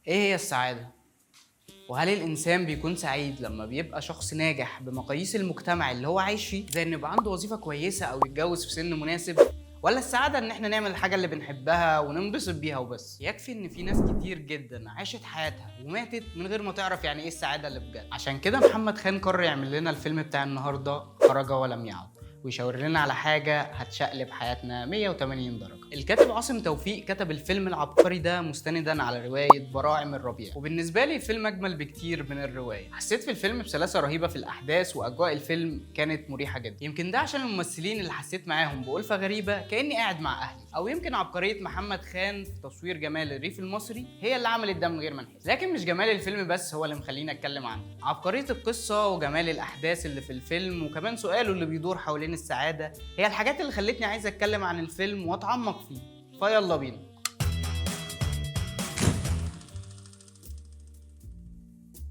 ايه هي السعادة؟ وهل الإنسان بيكون سعيد لما بيبقى شخص ناجح بمقاييس المجتمع اللي هو عايش فيه، زي إن يبقى عنده وظيفة كويسة أو يتجوز في سن مناسب؟ ولا السعادة إن إحنا نعمل الحاجة اللي بنحبها وننبسط بيها وبس؟ يكفي إن في ناس كتير جدا عاشت حياتها وماتت من غير ما تعرف يعني إيه السعادة اللي بجد. عشان كده محمد خان قرر يعمل لنا الفيلم بتاع النهاردة خرج ولم يعد، ويشاور لنا على حاجة هتشقلب حياتنا 180 درجة. الكاتب عاصم توفيق كتب الفيلم العبقري ده مستندا على رواية براعم الربيع، وبالنسبة لي الفيلم أجمل بكتير من الرواية. حسيت في الفيلم بسلاسة رهيبة في الأحداث، وأجواء الفيلم كانت مريحة جدا. يمكن ده عشان الممثلين اللي حسيت معاهم بألفة غريبة كأني قاعد مع أهلي، أو يمكن عبقرية محمد خان في تصوير جمال الريف المصري هي اللي عملت ده من غير ما نحس. لكن مش جمال الفيلم بس هو اللي مخليني أتكلم عنه، عبقرية القصة وجمال الأحداث اللي في الفيلم، وكمان سؤاله اللي بيدور حوالين السعادة هي الحاجات اللي خلتني عايز اتكلم عن الفيلم واتعمق فيه. فيلا بينا.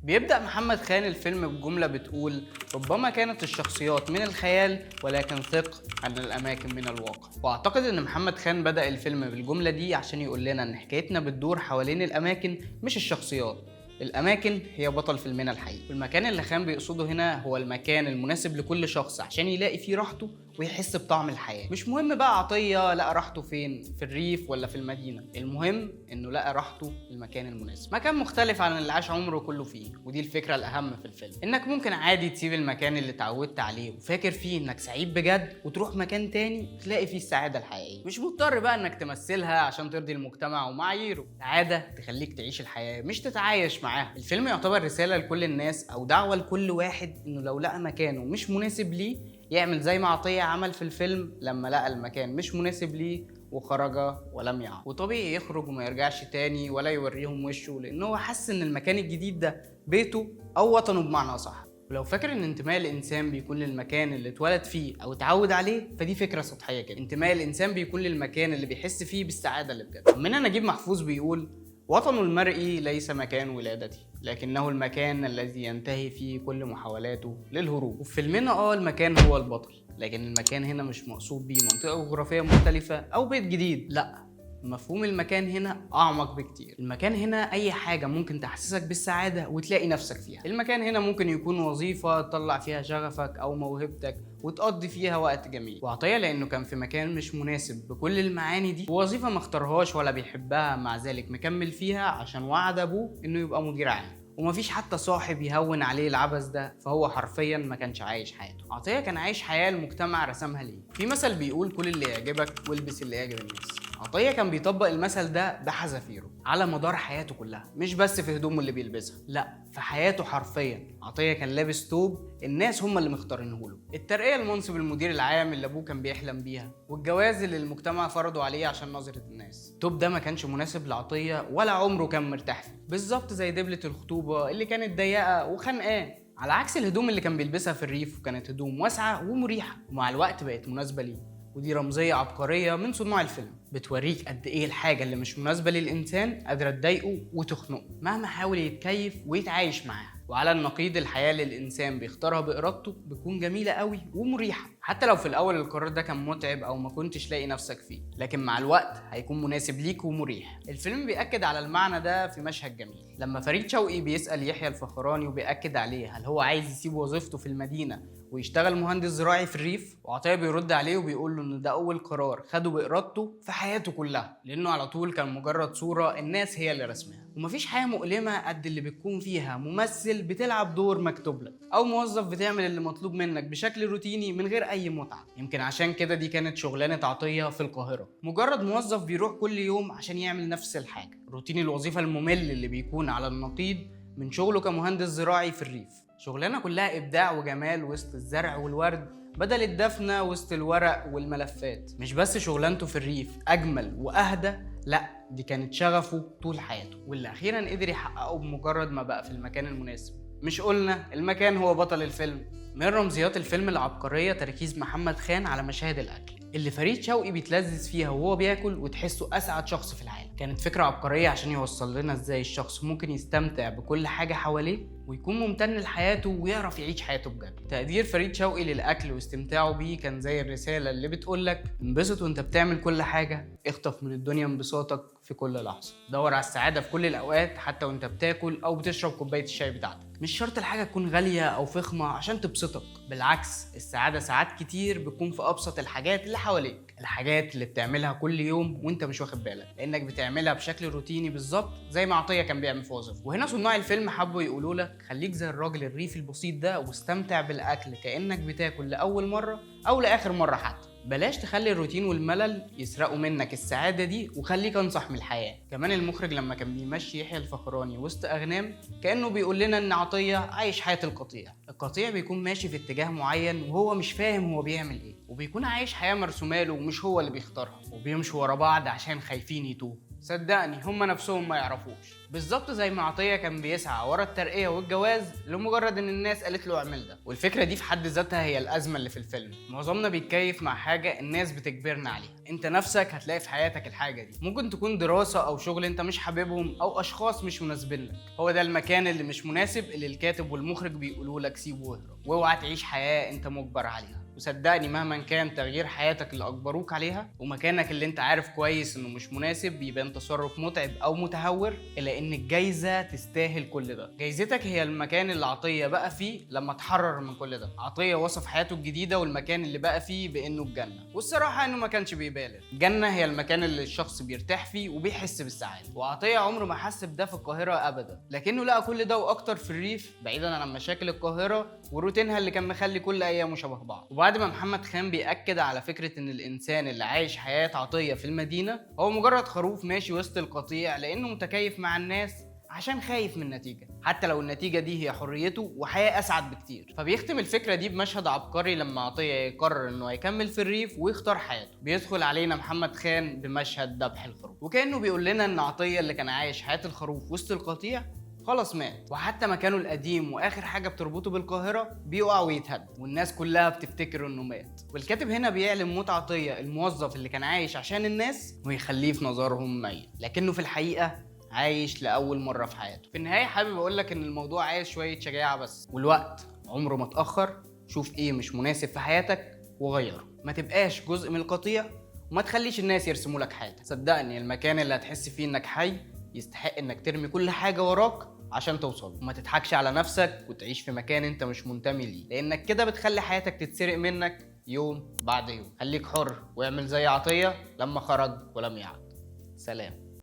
بيبدأ محمد خان الفيلم بجملة بتقول: ربما كانت الشخصيات من الخيال ولكن ثق أن الأماكن من الواقع. وأعتقد إن محمد خان بدأ الفيلم بالجملة دي عشان يقول لنا إن حكايتنا بتدور حوالين الأماكن مش الشخصيات. الأماكن هي بطل فيلمنا الحقيقي، والمكان اللي خان بيقصده هنا هو المكان المناسب لكل شخص عشان يلاقي فيه راحته ويحس بطعم الحياة. مش مهم بقى عطية لقى راحته فين، في الريف ولا في المدينة، المهم إنه لقى راحته في المكان المناسب، مكان مختلف عن اللي عاش عمره كله فيه. ودي الفكرة الأهم في الفيلم، إنك ممكن عادي تسيب المكان اللي اتعودت عليه وفاكر فيه إنك سعيد بجد، وتروح مكان تاني تلاقي فيه السعادة الحقيقية. مش مضطر بقى إنك تمثلها عشان ترضي المجتمع ومعاييره. السعادة تخليك تعيش الحياة مش تتعايش معاها. الفيلم يعتبر رسالة لكل الناس أو دعوة لكل واحد إنه لو لقى مكانه مش مناسب ليه يعمل زي ما عطية عمل في الفيلم لما لقى المكان مش مناسب ليه وخرج ولم يعد. وطبيعي يخرج وما يرجعش تاني ولا يوريهم وشه، لأنه هو حس إن المكان الجديد ده بيته أو وطنه بمعنى صح. ولو فاكر ان انتماء الانسان بيكون للمكان اللي اتولد فيه او اتعود عليه، فدي فكره سطحيه كده. انتماء الانسان بيكون للمكان اللي بيحس فيه بالسعاده اللي بجد. عمنا نجيب محفوظ بيقول: وطن المرء ليس مكان ولادته، لكنه المكان الذي ينتهي فيه كل محاولاته للهروب. وفي فيلمنا المكان هو البطل، لكن المكان هنا مش مقصود بيه منطقة جغرافية مختلفة أو بيت جديد، لأ، مفهوم المكان هنا أعمق بكتير. المكان هنا أي حاجة ممكن تحسسك بالسعادة وتلاقي نفسك فيها. المكان هنا ممكن يكون وظيفة تطلع فيها شغفك أو موهبتك وتقضي فيها وقت جميل. وعطية لأنه كان في مكان مش مناسب بكل المعاني دي، ووظيفة ما اختارهاش ولا بيحبها، مع ذلك مكمل فيها عشان وعد أبوه إنه يبقى مدير عام، ومفيش حتى صاحب يهون عليه العبث ده، فهو حرفيا ما كانش عايش حياته. عطية كان عايش حياة المجتمع رسمها ليه. في مثل بيقول: كل اللي يعجبك والبس اللي يعجب الناس. عطية كان بيطبق المثل ده بحذافيره على مدار حياته كلها، مش بس في هدومه اللي بيلبسها، لا، في حياته حرفيا. عطية كان لابس توب الناس هم اللي مختارينه له، الترقية لمنصب المدير العام اللي ابوه كان بيحلم بيها، والجواز اللي المجتمع فرضه عليه عشان نظرة الناس. التوب ده ما كانش مناسب لعطية ولا عمره كان مرتاح فيه، بالظبط زي دبلة الخطوبة اللي كانت ضيقة وخانقاه، على عكس الهدوم اللي كان بيلبسها في الريف، وكانت هدوم واسعة ومريحة، ومع الوقت بقت مناسبة ليه. ودي رمزية عبقرية من صناع الفيلم، بتوريك قد ايه الحاجة اللي مش مناسبة للإنسان قادرة تضايقه وتخنقه مهما حاول يتكيف ويتعايش معاها. وعلى النقيض، الحياة اللي الإنسان بيختارها بإرادته بتكون جميلة قوي ومريحة، حتى لو في الأول القرار ده كان متعب أو ما كنتش لاقي نفسك فيه، لكن مع الوقت هيكون مناسب ليك ومريح. الفيلم بيأكد على المعنى ده في مشهد جميل لما فريد شوقي بيسأل يحيى الفخراني وبيأكد عليه هل هو عايز يسيب وظيفته في المدينة ويشتغل مهندس زراعي في الريف، وعطية بيرد عليه وبيقول له ان ده اول قرار خده بإرادته في حياته كلها، لانه على طول كان مجرد صورة الناس هي اللي رسمها. ومفيش حياة مؤلمة قد اللي بتكون فيها ممثل بتلعب دور مكتوب لك، او موظف بتعمل اللي مطلوب منك بشكل روتيني من غير اي متعة. يمكن عشان كده دي كانت شغلانة عطية في القاهرة، مجرد موظف بيروح كل يوم عشان يعمل نفس الحاجة، روتين الوظيفة الممل اللي بيكون على النقيض من شغله كمهندس زراعي في الريف. شغلانة كلها إبداع وجمال وسط الزرع والورد، بدل الدفنة وسط الورق والملفات. مش بس شغلانته في الريف أجمل وأهدى، لأ، دي كانت شغفه طول حياته، واللي أخيرا قدر يحققه بمجرد ما بقى في المكان المناسب. مش قلنا المكان هو بطل الفيلم؟ من رمزيات الفيلم العبقرية تركيز محمد خان على مشاهد الأكل اللي فريد شوقي بيتلذذ فيها وهو بياكل وتحسه أسعد شخص في العالم. كانت فكرة عبقرية عشان يوصل لنا ازاي الشخص ممكن يستمتع بكل حاجة حواليه ويكون ممتن لحياته ويعرف يعيش حياته بجد. تقدير فريد شوقي للأكل واستمتاعه بيه كان زي الرسالة اللي بتقولك: انبسط وانت بتعمل كل حاجة، اخطف من الدنيا انبساطك في كل لحظة. دور على السعادة في كل الأوقات، حتى وأنت بتاكل أو بتشرب كوباية الشاي بتاعتك. مش شرط الحاجة تكون غالية أو فخمة عشان تبسطك، بالعكس السعادة ساعات كتير بتكون في أبسط الحاجات اللي حواليك، الحاجات اللي بتعملها كل يوم وأنت مش واخد بالك، لأنك بتعملها بشكل روتيني بالظبط زي ما عطية كان بيعمل في وظيفته. وهنا صناع الفيلم حبوا يقولوا لك خليك زي الراجل الريفي البسيط ده واستمتع بالأكل كأنك بتاكل لأول مرة أو لآخر مرة حتى. بلاش تخلي الروتين والملل يسرقوا منك السعادة دي، وخليك انصح من الحياة. كمان المخرج لما كان بيمشي يحيى الفخراني وسط أغنام كأنه بيقول لنا إن عطية عايش حياة القطيع. القطيع بيكون ماشي في اتجاه معين وهو مش فاهم هو بيعمل إيه، وبيكون عايش حياة مرسومة له ومش هو اللي بيختارها، وبيمشوا ورا بعض عشان خايفين يتوه. صدقني هم نفسهم ما يعرفوش. بالظبط زي ما عطية كان بيسعى ورا الترقية والجواز لمجرد ان الناس قالت له اعمل ده. والفكرة دي في حد ذاتها هي الأزمة اللي في الفيلم. معظمنا بيتكيف مع حاجة الناس بتجبرنا عليها، انت نفسك هتلاقي في حياتك الحاجة دي. ممكن تكون دراسة او شغل انت مش حاببهم او اشخاص مش مناسبين لك. هو ده المكان اللي مش مناسب اللي الكاتب والمخرج بيقولوا لك سيبه واهرب، واوعى تعيش حياة انت مجبر عليها. وصدقني مهما كان تغيير حياتك اللي اجبروك عليها ومكانك اللي انت عارف كويس انه مش مناسب يبان تصرف متعب او متهور، الا ان الجايزه تستاهل كل ده. جايزتك هي المكان اللي عطيه بقى فيه لما اتحرر من كل ده. عطيه وصف حياته الجديده والمكان اللي بقى فيه بانه الجنه، والصراحه انه ما كانش بيبالغ. الجنه هي المكان اللي الشخص بيرتاح فيه وبيحس بالسعاده، وعطيه عمره ما حس بده في القاهره ابدا، لكنه لقى كل ده واكتر في الريف بعيدا عن مشاكل القاهره وروتينها اللي كان مخلي كل ايامه شبه بعض. وبعد ما محمد خان بيأكد على فكرة إن الإنسان اللي عايش حياة عطية في المدينة هو مجرد خروف ماشي وسط القطيع لأنه متكيف مع الناس عشان خايف من النتيجة، حتى لو النتيجة دي هي حريته وحياة أسعد بكتير. فبيختم الفكرة دي بمشهد عبقري لما عطية يقرر إنه هيكمل في الريف ويختار حياته. بيدخل علينا محمد خان بمشهد ذبح الخروف، وكأنه بيقول لنا إن عطية اللي كان عايش حياة الخروف وسط القطيع خلاص مات، وحتى مكانه القديم واخر حاجه بتربطه بالقاهره بيقع ويتهد، والناس كلها بتفتكر انه مات. والكاتب هنا بيعلم موت عطيه الموظف اللي كان عايش عشان الناس ويخليه في نظرهم ميت، لكنه في الحقيقه عايش لاول مره في حياته. في النهايه حابب اقول لك ان الموضوع عايز شويه شجاعه بس، والوقت عمره ما اتاخر. شوف ايه مش مناسب في حياتك وغيره، ما تبقاش جزء من القطيع وما تخليش الناس يرسموا لك حياتك. صدقني المكان اللي هتحس فيه انك حي يستحق انك ترمي كل حاجه وراك عشان توصل. وما تضحكش على نفسك وتعيش في مكان انت مش منتمي ليه، لانك كده بتخلي حياتك تتسرق منك يوم بعد يوم. خليك حر واعمل زي عطية لما خرج ولم يعد. سلام.